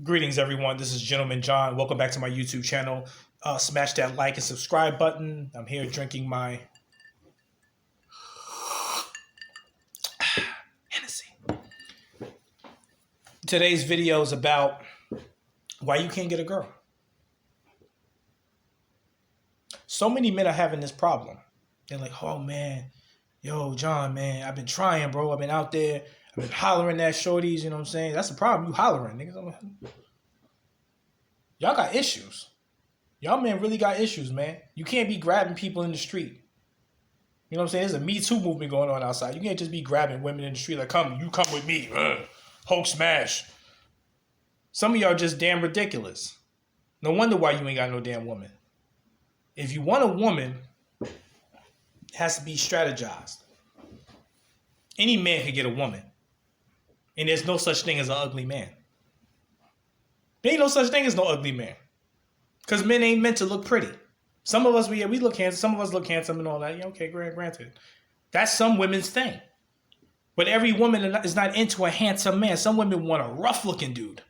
Greetings, everyone. This is Gentleman John. Welcome back to my YouTube channel. Smash that like and subscribe button. I'm here drinking my Hennessy. Today's video is about why you can't get a girl. So many men are having this problem. They're like, oh man, yo, John, man, I've been trying, bro. I've been out there. I've been hollering at shorties, you know what I'm saying? That's the problem. You hollering, niggas. Y'all got issues. Y'all men really got issues, man. You can't be grabbing people in the street. You know what I'm saying? There's a Me Too movement going on outside. You can't just be grabbing women in the street like, you come with me. Hulk smash. Some of y'all just damn ridiculous. No wonder why you ain't got no damn woman. If you want a woman, it has to be strategized. Any man can get a woman. And there's no such thing as an ugly man. There ain't no such thing as no ugly man. Because men ain't meant to look pretty. Some of us, we look handsome. Some of us look handsome and all that. Yeah, okay, granted. That's some women's thing. But every woman is not into a handsome man. Some women want a rough-looking dude.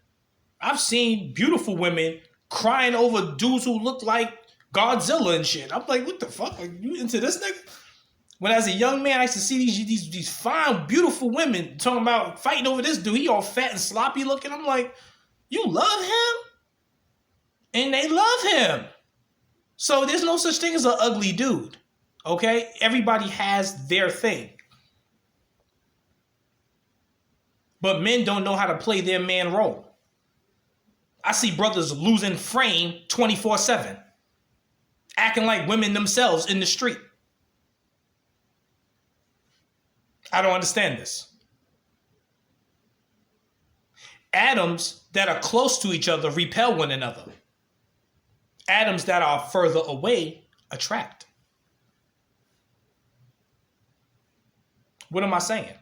I've seen beautiful women crying over dudes who look like Godzilla and shit. I'm like, what the fuck? Are you into this nigga? When as a young man, I used to see these fine, beautiful women talking about fighting over this dude. He all fat and sloppy looking. I'm like, you love him? And they love him. So there's no such thing as an ugly dude. Okay? Everybody has their thing. But men don't know how to play their man role. I see brothers losing frame 24/7. Acting like women themselves in the street. I don't understand this. Atoms that are close to each other repel one another. Atoms that are further away attract. What am I saying?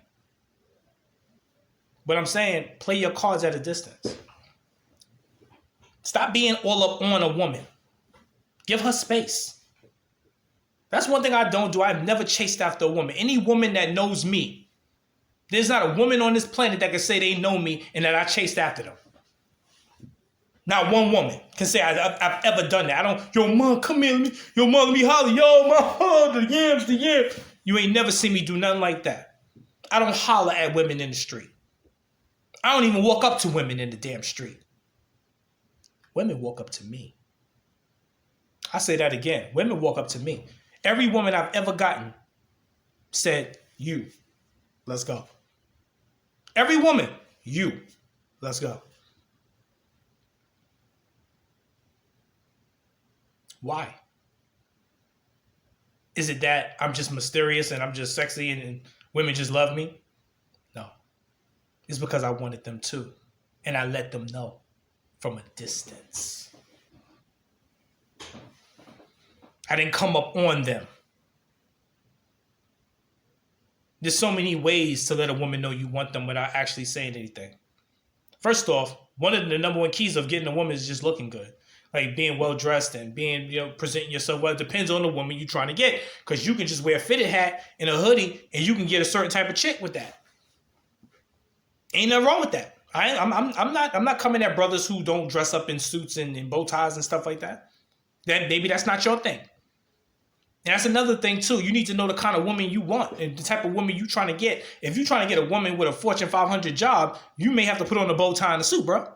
But I'm saying, play your cards at a distance. Stop being all up on a woman. Give her space. That's one thing I don't do. I've never chased after a woman. Any woman that knows me, there's not a woman on this planet that can say they know me and that I chased after them. Not one woman can say I've ever done that. I don't, yo, mom, come here. Yo, mom, let me holler. Yo, mom, the yams. You ain't never seen me do nothing like that. I don't holler at women in the street. I don't even walk up to women in the damn street. Women walk up to me. I say that again. Women walk up to me. Every woman I've ever gotten said, you, let's go. Every woman, you, let's go. Why? Is it that I'm just mysterious and I'm just sexy and women just love me? No. It's because I wanted them too. And I let them know from a distance. I didn't come up on them. There's so many ways to let a woman know you want them without actually saying anything. First off, one of the number one keys of getting a woman is just looking good. Like being well-dressed and being, presenting yourself well. It depends on the woman you're trying to get. Because you can just wear a fitted hat and a hoodie and you can get a certain type of chick with that. Ain't nothing wrong with that. I'm not coming at brothers who don't dress up in suits and bow ties and stuff like that. That maybe that's not your thing. And that's another thing, too. You need to know the kind of woman you want and the type of woman you're trying to get. If you're trying to get a woman with a Fortune 500 job, you may have to put on a bow tie and a suit, bro.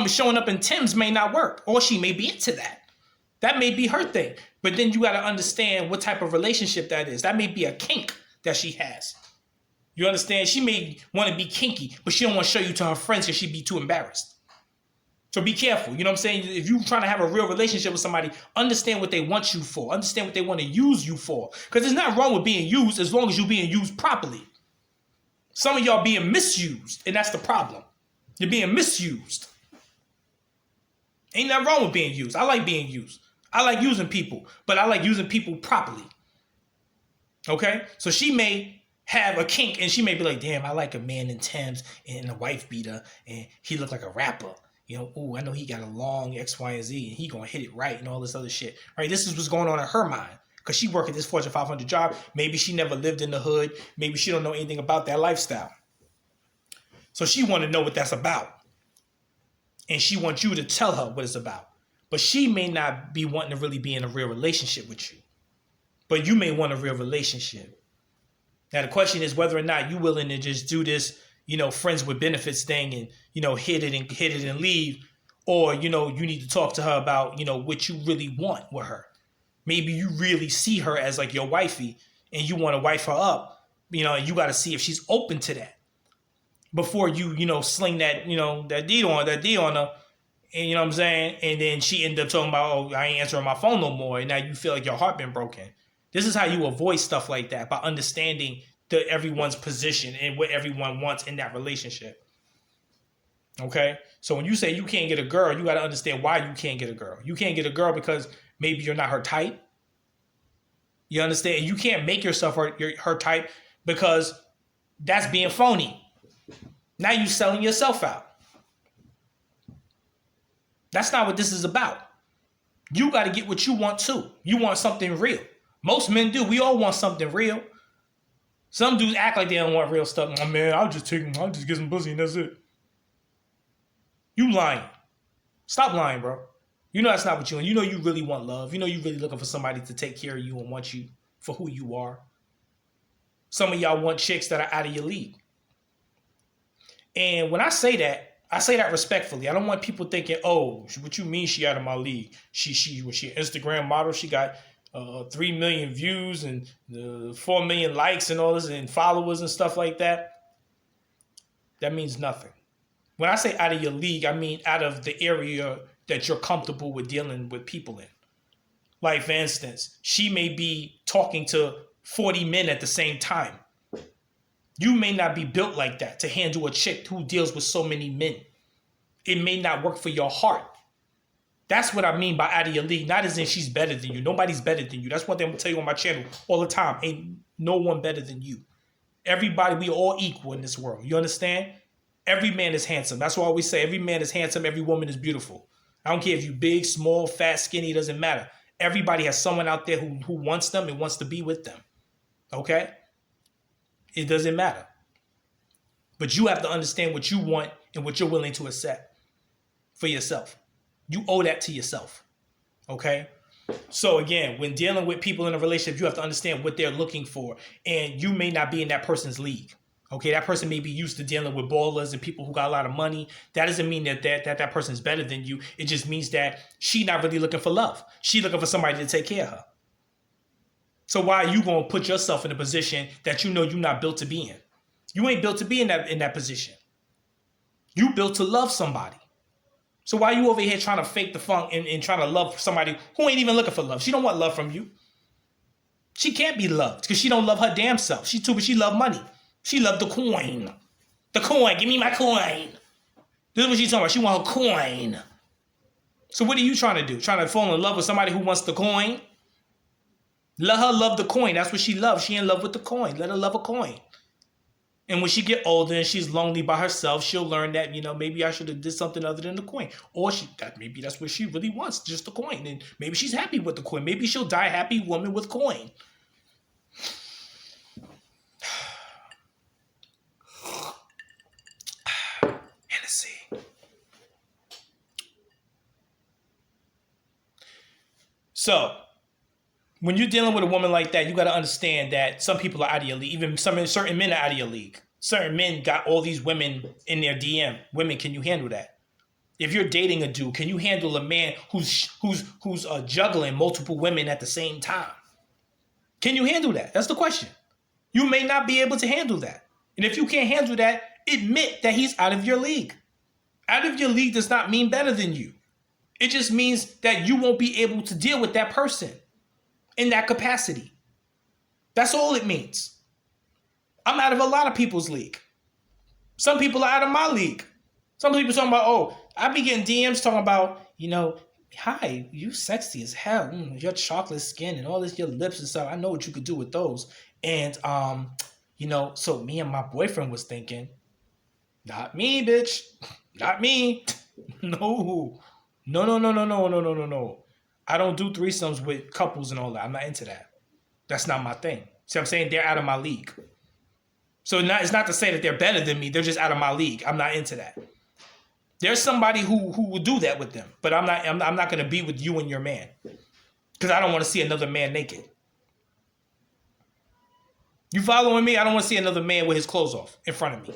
Showing up in Tim's may not work. Or she may be into that. That may be her thing. But then you got to understand what type of relationship that is. That may be a kink that she has. You understand? She may want to be kinky, but she don't want to show you to her friends because she'd be too embarrassed. So be careful. You know what I'm saying? If you're trying to have a real relationship with somebody, understand what they want you for. Understand what they want to use you for. Because there's nothing wrong with being used as long as you're being used properly. Some of y'all being misused, and that's the problem. You're being misused. Ain't nothing wrong with being used. I like being used. I like using people, but I like using people properly. Okay? So she may have a kink, and she may be like, damn, I like a man in Timbs and a wife beater, and he look like a rapper. Ooh, I know he got a long X, Y, and Z, and he gonna hit it right and all this other shit. Right? This is what's going on in her mind. Because she working this Fortune 500 job. Maybe she never lived in the hood. Maybe she don't know anything about that lifestyle. So she want to know what that's about. and she wants you to tell her what it's about. But she may not be wanting to really be in a real relationship with you. But you may want a real relationship. Now, the question is whether or not you're willing to just do this, friends with benefits thing and, hit it and leave. Or, you need to talk to her about, what you really want with her. Maybe you really see her as like your wifey and you want to wife her up, and you got to see if she's open to that before you, sling that, that D on her. And you know what I'm saying? And then she ended up talking about, oh, I ain't answering my phone no more. And now you feel like your heart been broken. This is how you avoid stuff like that, by understanding everyone's position and what everyone wants in that relationship. Okay? So when you say you can't get a girl, you got to understand why you can't get a girl. You can't get a girl because maybe you're not her type. You understand? You can't make yourself her type because that's being phony. Now you're selling yourself out. That's not what this is about. You got to get what you want too. You want something real. Most men do. We all want something real. Some dudes act like they don't want real stuff. Oh, man, I'll just get some pussy and that's it. You lying. Stop lying, bro. You know that's not what you want. You know you really want love. You know you really looking for somebody to take care of you and want you for who you are. Some of y'all want chicks that are out of your league. And when I say that respectfully. I don't want people thinking, oh, what you mean she out of my league? She an Instagram model. She got 3 million views and 4 million likes and all this and followers and stuff like that. That means nothing. When I say out of your league, I mean out of the area that you're comfortable with dealing with people in. Like, for instance, she may be talking to 40 men at the same time. You may not be built like that to handle a chick who deals with so many men. It may not work for your heart. That's what I mean by out of your league. Not as in she's better than you. Nobody's better than you. That's one thing I'm going to tell you on my channel all the time. Ain't no one better than you. Everybody, we all equal in this world. You understand? Every man is handsome. That's why I always say every man is handsome. Every woman is beautiful. I don't care if you're big, small, fat, skinny. It doesn't matter. Everybody has someone out there who wants them and wants to be with them. Okay? It doesn't matter. But you have to understand what you want and what you're willing to accept for yourself. You owe that to yourself. Okay? So again, when dealing with people in a relationship, you have to understand what they're looking for. And you may not be in that person's league. Okay? That person may be used to dealing with ballers and people who got a lot of money. That doesn't mean that person's better than you. It just means that she's not really looking for love. She's looking for somebody to take care of her. So why are you going to put yourself in a position that you know you're not built to be in? You ain't built to be in that position. You built to love somebody. So why are you over here trying to fake the funk and trying to love somebody who ain't even looking for love? She don't want love from you. She can't be loved because she don't love her damn self. She love money. She love the coin. The coin. Give me my coin. This is what she's talking about. She want her coin. So what are you trying to do? Trying to fall in love with somebody who wants the coin? Let her love the coin. That's what she loves. She in love with the coin. Let her love a coin. And when she get older and she's lonely by herself, she'll learn that, maybe I should have did something other than the coin. Or maybe that's what she really wants, just the coin. And maybe she's happy with the coin. Maybe she'll die a happy woman with coin. Hennessy. So, when you're dealing with a woman like that, you got to understand that some people are out of your league. Even certain men are out of your league. Certain men got all these women in their DM. Women, can you handle that? If you're dating a dude, can you handle a man who's juggling multiple women at the same time? Can you handle that? That's the question. You may not be able to handle that. And if you can't handle that, admit that he's out of your league. Out of your league does not mean better than you. It just means that you won't be able to deal with that person in that capacity. That's all it means. I'm out of a lot of people's league. Some people are out of my league. Some people talking about, oh, I be getting DMs talking about, hi, you sexy as hell. Your chocolate skin and all this, your lips and stuff. I know what you could do with those. And, so me and my boyfriend was thinking, not me, bitch. Not me. No. No. I don't do threesomes with couples and all that. I'm not into that. That's not my thing. See what I'm saying? They're out of my league. So it's not to say that they're better than me. They're just out of my league. I'm not into that. There's somebody who will do that with them, but I'm not going to be with you and your man because I don't want to see another man naked. You following me? I don't want to see another man with his clothes off in front of me.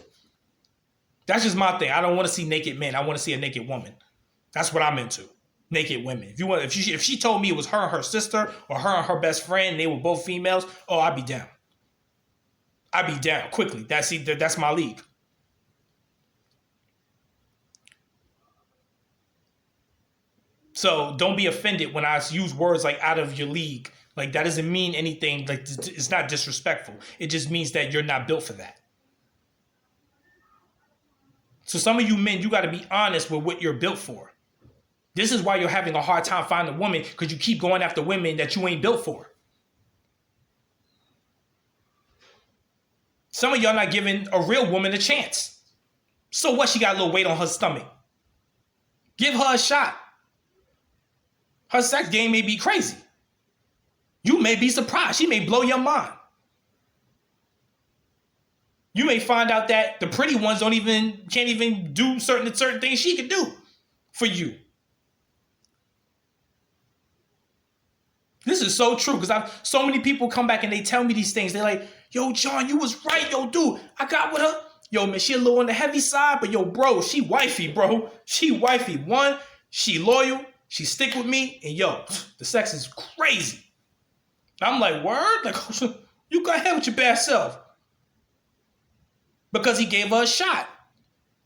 That's just my thing. I don't want to see naked men. I want to see a naked woman. That's what I'm into. Naked women. If she told me it was her and her sister or her and her best friend and they were both females, oh, I'd be down. I'd be down quickly. That's my league. So don't be offended when I use words like out of your league. Like that doesn't mean anything. Like it's not disrespectful. It just means that you're not built for that. So some of you men, you got to be honest with what you're built for. This is why you're having a hard time finding a woman because you keep going after women that you ain't built for. Some of y'all not giving a real woman a chance. So what? She got a little weight on her stomach. Give her a shot. Her sex game may be crazy. You may be surprised. She may blow your mind. You may find out that the pretty ones can't even do certain things she can do for you. This is so true because so many people come back and they tell me these things. They're like, yo, John, you was right. Yo, dude, I got with her. Yo, man, she a little on the heavy side, but yo, bro, she wifey, bro. She wifey. One, she loyal. She stick with me. And yo, the sex is crazy. I'm like, word? Like, you go ahead with your bad self. Because he gave her a shot.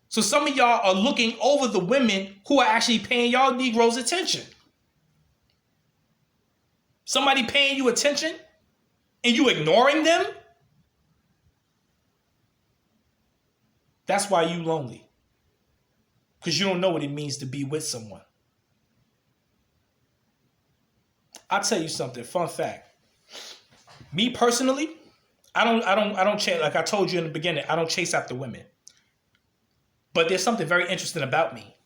So some of y'all are looking over the women who are actually paying y'all Negroes attention. Somebody paying you attention and you ignoring them? That's why you lonely. Because you don't know what it means to be with someone. I'll tell you something, fun fact. Me personally, I don't chase, like I told you in the beginning, I don't chase after women. But there's something very interesting about me.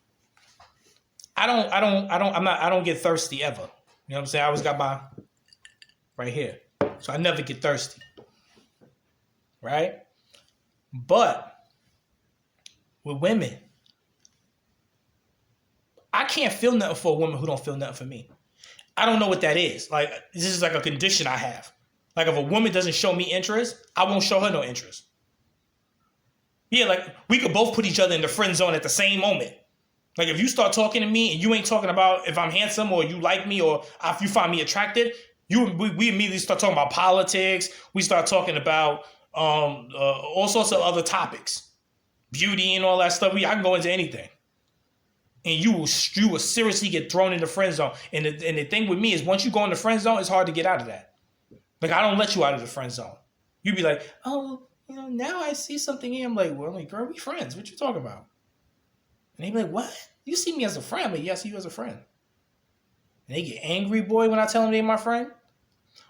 I don't get thirsty ever. You know what I'm saying? I always got my right here. So I never get thirsty. Right? But with women, I can't feel nothing for a woman who don't feel nothing for me. I don't know what that is. Like, this is like a condition I have. Like, if a woman doesn't show me interest, I won't show her no interest. Yeah, like, we could both put each other in the friend zone at the same moment. Like, if you start talking to me and you ain't talking about if I'm handsome or you like me or if you find me attractive, we immediately start talking about politics. We start talking about all sorts of other topics. Beauty and all that stuff. I can go into anything. And you will seriously get thrown in the friend zone. And the thing with me is once you go in the friend zone, it's hard to get out of that. Like, I don't let you out of the friend zone. You be like, oh, now I see something in. I'm like, well, girl, we friends. What you talking about? And they be like, what? You see me as a friend? But yes, I see you as a friend. And they get angry, boy, when I tell them they're my friend.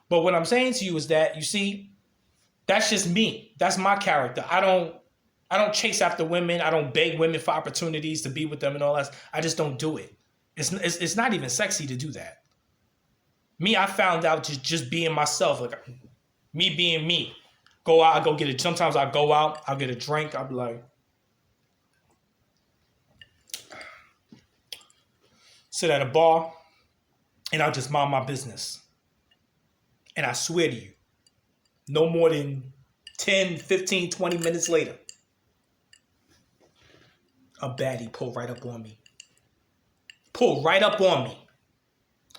But what I'm saying to you is that, you see, that's just me. That's my character. I don't chase after women. I don't beg women for opportunities to be with them and all that. I just don't do it. It's not even sexy to do that. Me, I found out just being myself, like me being me. Go out, I go get it. Sometimes I go out, I'll get a drink. I'll be like, sit at a bar, and I'll just mind my business. And I swear to you, no more than 10, 15, 20 minutes later, a baddie pulled right up on me. Pulled right up on me.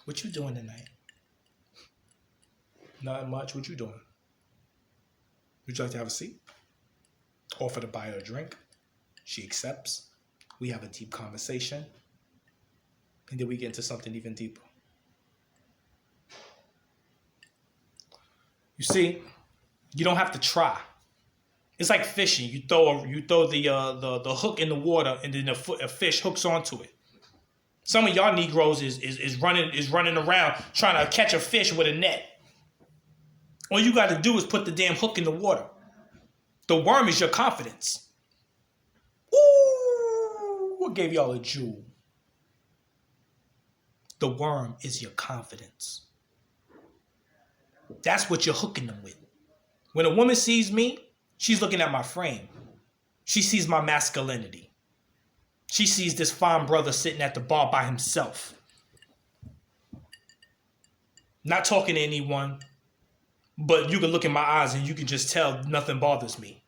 What you doing tonight? Not much. What you doing? Would you like to have a seat? Offer to buy her a drink. She accepts. We have a deep conversation. And then we get into something even deeper. You see, you don't have to try. It's like fishing. You throw the hook in the water, and then a fish hooks onto it. Some of y'all Negroes is running around trying to catch a fish with a net. All you got to do is put the damn hook in the water. The worm is your confidence. Ooh, what gave y'all a jewel? The worm is your confidence. That's what you're hooking them with. When a woman sees me, she's looking at my frame. She sees my masculinity. She sees this fine brother sitting at the bar by himself, not talking to anyone, but you can look in my eyes and you can just tell nothing bothers me.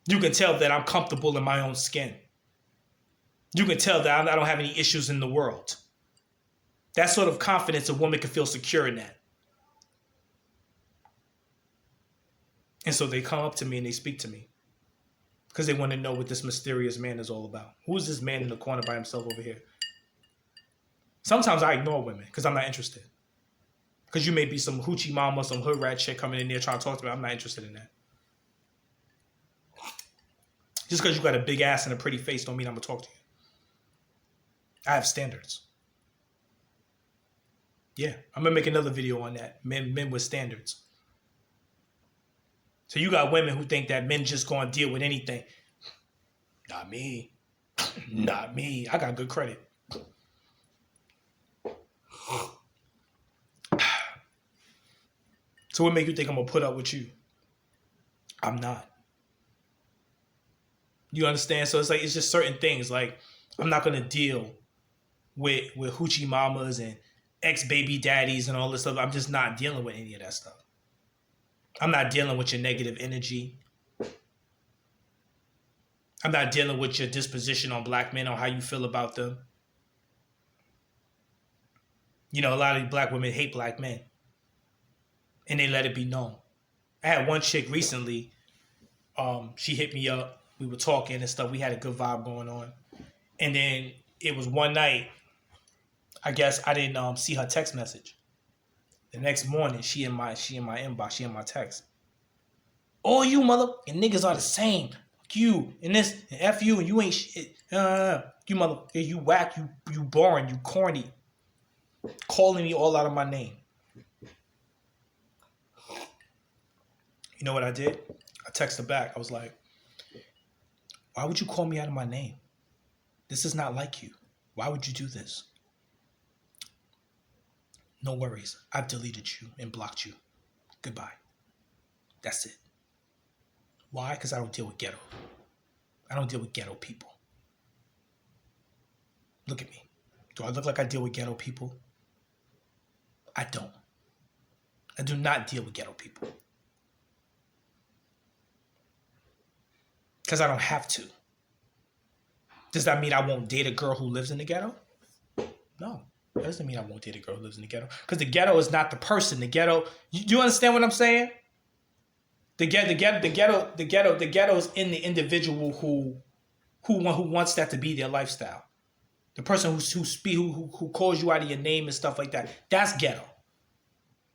You can tell that I'm comfortable in my own skin. You can tell that I don't have any issues in the world. That sort of confidence, a woman can feel secure in that. And so they come up to me and they speak to me because they want to know what this mysterious man is all about. Who is this man in the corner by himself over here? Sometimes I ignore women because I'm not interested. Because you may be some hoochie mama, some hood rat chick coming in there trying to talk to me. I'm not interested in that. Just because you got a big ass and a pretty face don't mean I'm going to talk to you. I have standards. Yeah, I'm going to make another video on that. Men with standards. So you got women who think that men just going to deal with anything. Not me. Not me. I got good credit. So what make you think I'm going to put up with you? I'm not. You understand? So it's like, it's just certain things. Like, I'm not going to deal with hoochie mamas and ex-baby daddies and all this stuff. I'm just not dealing with any of that stuff. I'm not dealing with your negative energy. I'm not dealing with your disposition on black men or how you feel about them. You know, a lot of black women hate black men. And they let it be known. I had one chick recently. She hit me up. We were talking and stuff. We had a good vibe going on. And then it was one night. I guess I didn't see her text message. The next morning, she in my inbox, she in my text. All you mother and niggas are the same. Fuck you and this and F you and you ain't shit. You mother, you whack, you boring, you corny. Calling me all out of my name. You know what I did? I texted back. I was like, why would you call me out of my name? This is not like you. Why would you do this? No worries. I've deleted you and blocked you. Goodbye. That's it. Why? Because I don't deal with ghetto. I don't deal with ghetto people. Look at me. Do I look like I deal with ghetto people? I don't. I do not deal with ghetto people. Because I don't have to. Does that mean I won't date a girl who lives in the ghetto? No. That doesn't mean I won't date a girl who lives in the ghetto. Because the ghetto is not the person. The ghetto, you understand what I'm saying? The ghetto is in the individual who wants that to be their lifestyle. The person who calls you out of your name and stuff like that. That's ghetto.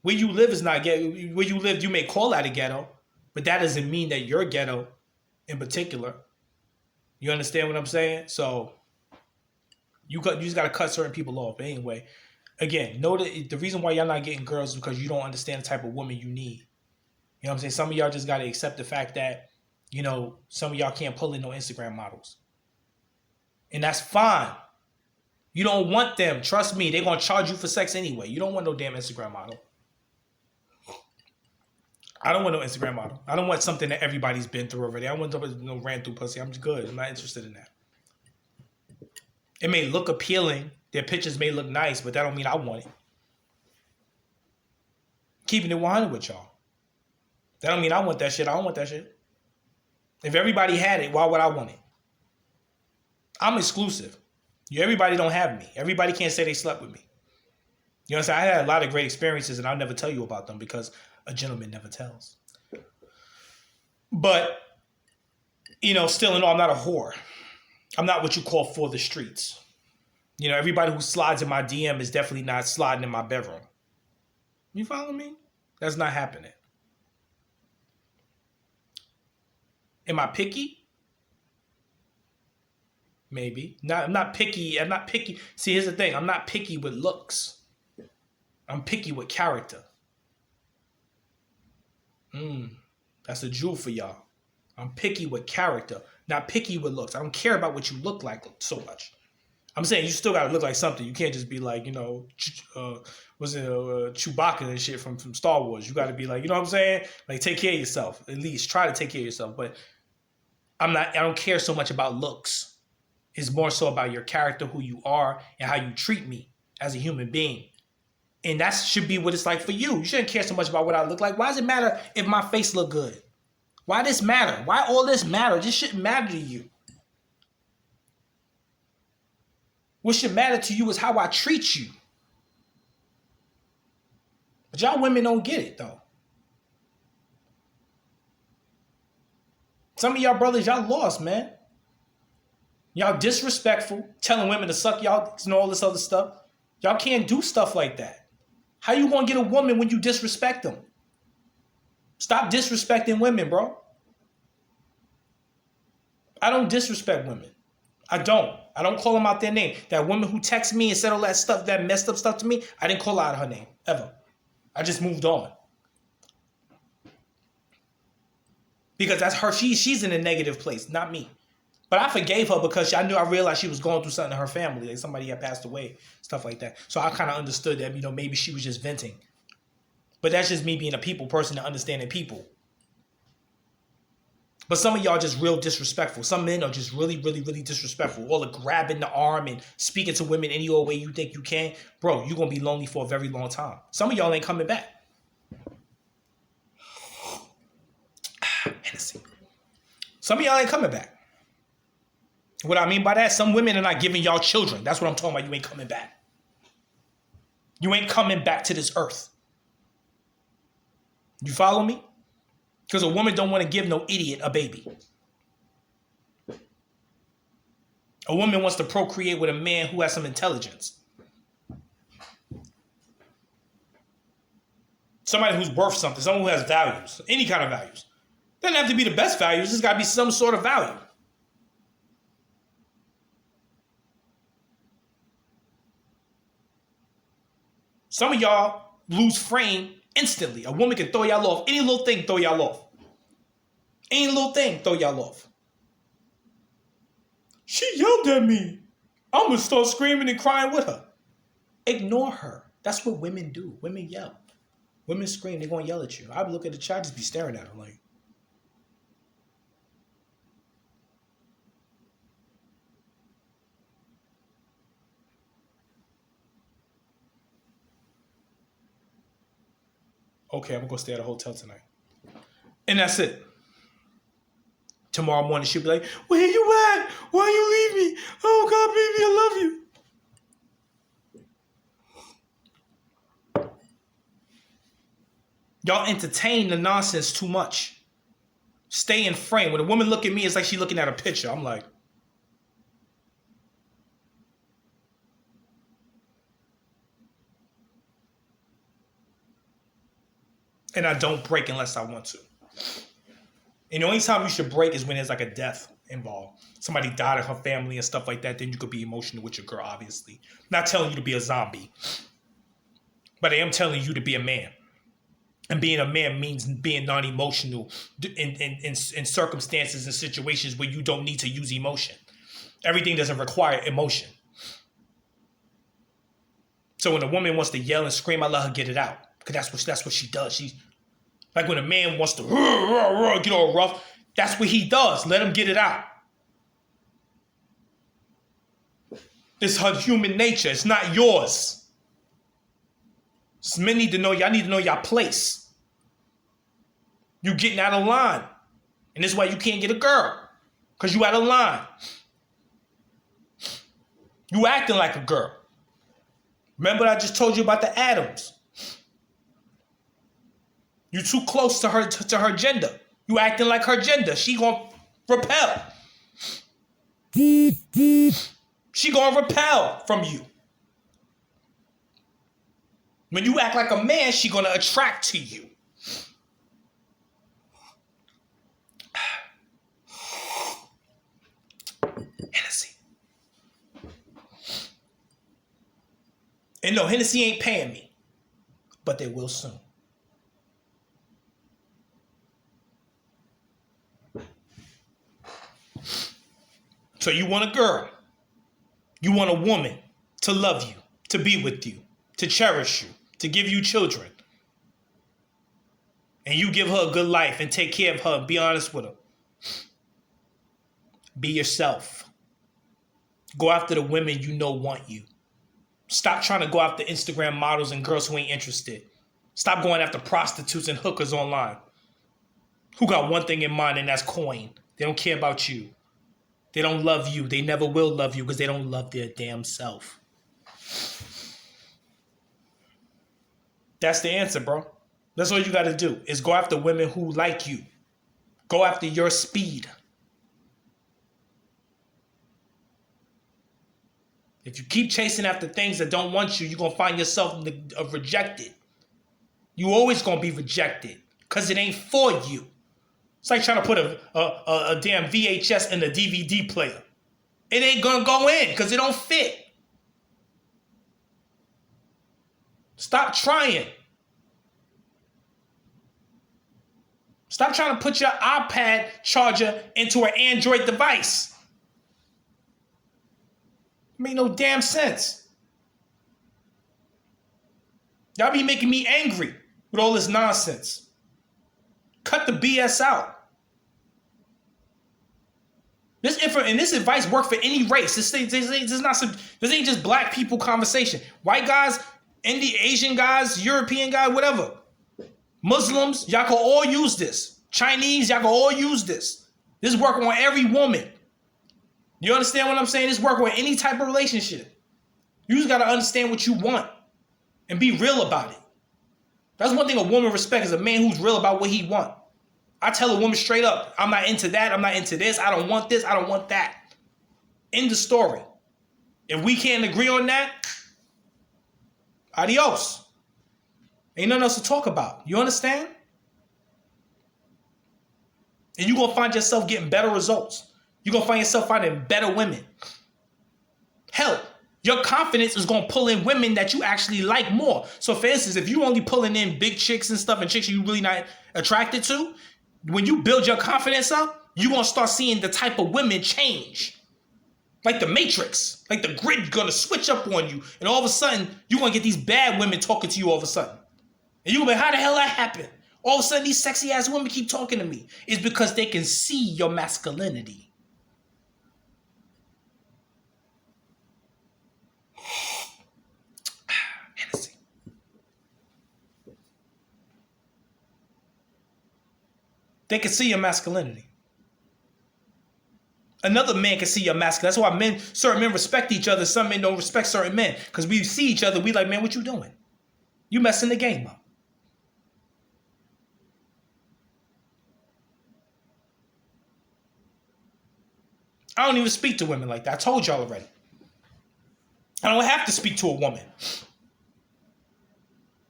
Where you live is not ghetto. Where you live, you may call that a ghetto, but that doesn't mean that you're ghetto in particular. You understand what I'm saying? So you just got to cut certain people off. But anyway, again, know that the reason why y'all not getting girls is because you don't understand the type of woman you need. You know what I'm saying? Some of y'all just got to accept the fact that, you know, some of y'all can't pull in no Instagram models. And that's fine. You don't want them. Trust me, they're going to charge you for sex anyway. You don't want no damn Instagram model. I don't want no Instagram model. I don't want something that everybody's been through already. I don't want no ran through pussy. I'm just good. I'm not interested in that. It may look appealing. Their pictures may look nice, but that don't mean I want it. Keeping it 100 with y'all. That don't mean I want that shit. I don't want that shit. If everybody had it, why would I want it? I'm exclusive. Everybody don't have me. Everybody can't say they slept with me. You know what I'm saying? I had a lot of great experiences, and I'll never tell you about them because a gentleman never tells. But, you know, still in all, I'm not a whore. I'm not what you call for the streets. You know, everybody who slides in my DM is definitely not sliding in my bedroom. You follow me? That's not happening. Am I picky? Maybe. I'm not picky. I'm not picky. See, here's the thing. I'm not picky with looks. I'm picky with character. That's a jewel for y'all. I'm picky with character, not picky with looks. I don't care about what you look like so much. I'm saying you still got to look like something. You can't just be like, you know, Chewbacca and shit from Star Wars. You got to be like, you know what I'm saying? Like, take care of yourself. At least try to take care of yourself. But I don't care so much about looks. It's more so about your character, who you are, and how you treat me as a human being. And that should be what it's like for you. You shouldn't care so much about what I look like. Why does it matter if my face look good? Why this matter? Why all this matter? This shouldn't matter to you. What should matter to you is how I treat you. But y'all women don't get it, though. Some of y'all brothers, y'all lost, man. Y'all disrespectful, telling women to suck y'all and all this other stuff. Y'all can't do stuff like that. How you gonna get a woman when you disrespect them? Stop disrespecting women, bro. I don't disrespect women. I don't call them out their name. That woman who texted me and said all that stuff, that messed up stuff to me, I didn't call out her name, ever. I just moved on. Because that's her, she's in a negative place, not me. But I forgave her because I realized she was going through something in her family. Like somebody had passed away, stuff like that. So I kind of understood that, maybe she was just venting. But that's just me being a people person and understanding people. But some of y'all just real disrespectful. Some men are just really, really, really disrespectful. All the grabbing the arm and speaking to women any old way you think you can. Bro, you're going to be lonely for a very long time. Some of y'all ain't coming back. Hennessy. Some of y'all ain't coming back. What I mean by that, some women are not giving y'all children. That's what I'm talking about. You ain't coming back. You ain't coming back to this earth. You follow me? Because a woman don't want to give no idiot a baby. A woman wants to procreate with a man who has some intelligence. Somebody who's worth something. Someone who has values. Any kind of values. Doesn't have to be the best values. There's got to be some sort of value. Some of y'all lose frame instantly. A woman can throw y'all off. Any little thing, throw y'all off. Any little thing, throw y'all off. She yelled at me. I'm going to start screaming and crying with her. Ignore her. That's what women do. Women yell. Women scream. They're going to yell at you. I would look at the child, just be staring at her like. Okay, I'm going to go stay at a hotel tonight. And that's it. Tomorrow morning, she'll be like, where you at? Why you leave me? Oh, God, baby, I love you. Y'all entertain the nonsense too much. Stay in frame. When a woman look at me, it's like she's looking at a picture. I'm like. And I don't break unless I want to. And the only time you should break is when there's like a death involved. Somebody died in her family and stuff like that. Then you could be emotional with your girl, obviously. Not telling you to be a zombie. But I am telling you to be a man. And being a man means being non-emotional in circumstances and situations where you don't need to use emotion. Everything doesn't require emotion. So when a woman wants to yell and scream, I let her get it out. Because that's what she does. She's like when a man wants to get all rough, that's what he does. Let him get it out. It's her human nature. It's not yours. Men need to know, y'all need to know your place. You getting out of line. And this is why you can't get a girl. Because you out of line. You acting like a girl. Remember what I just told you about the atoms? You too close to her gender. You acting like her gender. She gonna repel. She gonna repel from you. When you act like a man, she gonna attract to you. Hennessy. And no, Hennessy ain't paying me. But they will soon. So you want a girl. You want a woman to love you, to be with you, to cherish you, to give you children. And you give her a good life and take care of her and be honest with her. Be yourself. Go after the women you know want you. Stop trying to go after Instagram models and girls who ain't interested. Stop going after prostitutes and hookers online who got one thing in mind, and that's coin. They don't care about you. They don't love you. They never will love you because they don't love their damn self. That's the answer, bro. That's all you got to do is go after women who like you. Go after your speed. If you keep chasing after things that don't want you, you're going to find yourself rejected. You always going to be rejected because it ain't for you. It's like trying to put a damn VHS in a DVD player. It ain't going to go in because it don't fit. Stop trying. Stop trying to put your iPad charger into an Android device. It make no damn sense. Y'all be making me angry with all this nonsense. Cut the BS out. This advice work for any race. This ain't just black people conversation. White guys, Asian guys, European guys, whatever. Muslims, y'all can all use this. Chinese, y'all can all use this. This work on every woman. You understand what I'm saying? This work with any type of relationship. You just got to understand what you want and be real about it. That's one thing a woman respects is a man who's real about what he wants. I tell a woman straight up, I'm not into that. I'm not into this. I don't want this. I don't want that. End the story. If we can't agree on that, adios. Ain't nothing else to talk about. You understand? And you're going to find yourself getting better results. You're going to find yourself finding better women. Hell, your confidence is going to pull in women that you actually like more. So for instance, if you're only pulling in big chicks and stuff and chicks you're really not attracted to, when you build your confidence up, you're going to start seeing the type of women change. Like the Matrix. Like the grid's going to switch up on you. And all of a sudden, you're going to get these bad women talking to you all of a sudden. And you're going to be like, how the hell that happened? All of a sudden, these sexy ass women keep talking to me. It's because they can see your masculinity. They can see your masculinity. Another man can see your masculinity. That's why certain men respect each other. Some men don't respect certain men. Because we see each other, we like, man, what you doing? You messing the game up. I don't even speak to women like that. I told y'all already. I don't have to speak to a woman.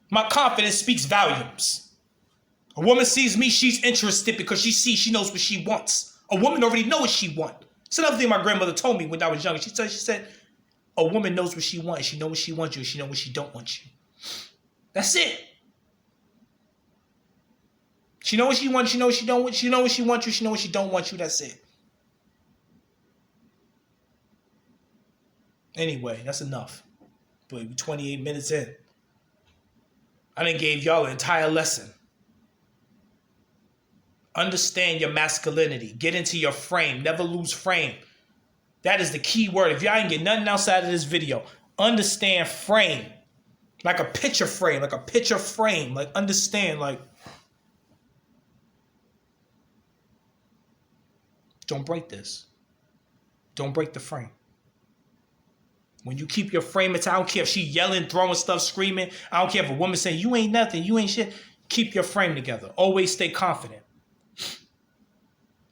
My confidence speaks volumes. A woman sees me, she's interested because she knows what she wants. A woman already knows what she wants. It's another thing my grandmother told me when I was younger. She said, a woman knows what she wants. She knows what she wants you. She knows what she don't want you. That's it. She knows what she wants. She knows what she don't want. She knows what she wants you. She knows what she don't want you. That's it. Anyway, that's enough. But we're 28 minutes in. I done gave y'all an entire lesson. Understand your masculinity. Get into your frame. Never lose frame. That is the key word. If y'all ain't get nothing outside of this video, understand frame. Like a picture frame. Like a picture frame. Like understand. Like, don't break this. Don't break the frame. When you keep your frame intact, I don't care if she yelling, throwing stuff, screaming. I don't care if a woman saying, you ain't nothing, you ain't shit. Keep your frame together. Always stay confident.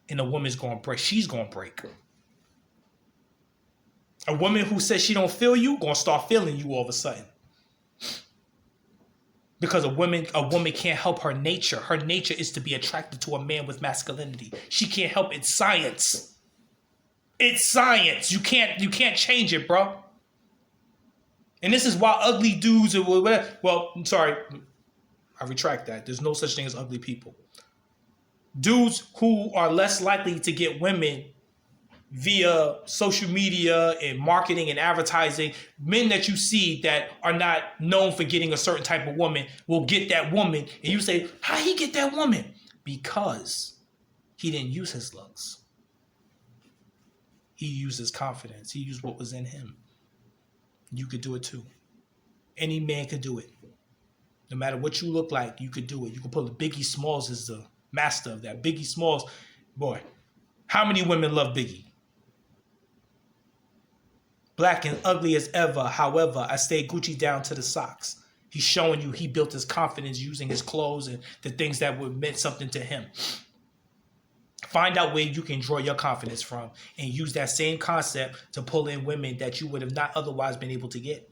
And a woman's going to break. She's going to break. A woman who says she don't feel you, going to start feeling you all of a sudden. Because a woman can't help her nature. Her nature is to be attracted to a man with masculinity. She can't help it. It's science. It's science. You can't change it, bro. And this is why ugly dudes or whatever. Well, I'm sorry. I retract that. There's no such thing as ugly people. Dudes who are less likely to get women via social media and marketing and advertising, men that you see that are not known for getting a certain type of woman will get that woman. And you say, how he get that woman? Because he didn't use his looks. He used his confidence. He used what was in him. You could do it too. Any man could do it. No matter what you look like, you could do it. You could pull the Biggie Smalls as the master of that. Biggie Smalls, boy, how many women love Biggie? Black and ugly as ever. However, I stay Gucci down to the socks. He's showing you he built his confidence using his clothes and the things that would meant something to him. Find out where you can draw your confidence from and use that same concept to pull in women that you would have not otherwise been able to get.